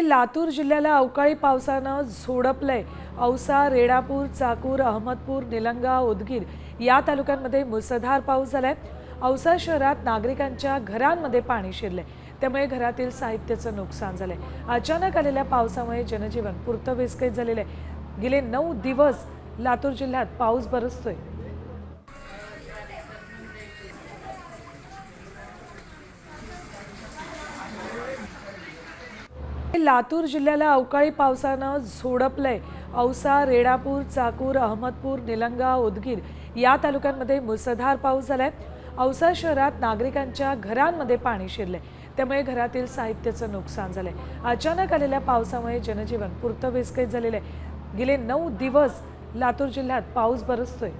लातूर जिल्ह्याला अवकाळी पावसानं झोडपलंय। औसा, रेणापूर, चाकूर, अहमदपूर, निलंगा, उदगीर या तालुक्यांमध्ये मुसळधार पाऊस झालाय। औसा शहरात नागरिकांच्या घरांमध्ये पाणी शिरले, त्यामुळे घरातील साहित्याचं नुकसान झालंय। अचानक आलेल्या पावसामुळे जनजीवन पुरतं विस्कळीत झालेलं आहे। गेले 9 दिवस लातूर जिल्ह्यात पाऊस बरसतोय। लातूर जिल्ह्याला अवकाळी पावसानं झोडपलंय। औसा, रेणापूर, चाकूर, अहमदपूर, निलंगा, उदगीर या तालुक्यांमध्ये मुसळधार पाऊस झालाय। औसा शहरात नागरिकांच्या घरांमध्ये पाणी शिरले, त्यामुळे घरातील साहित्याचं नुकसान झालंय। अचानक आलेल्या पावसामुळे जनजीवन पुरतं विस्कळीत झालेलं आहे। गेले 9 दिवस लातूर जिल्ह्यात पाऊस बरसतोय।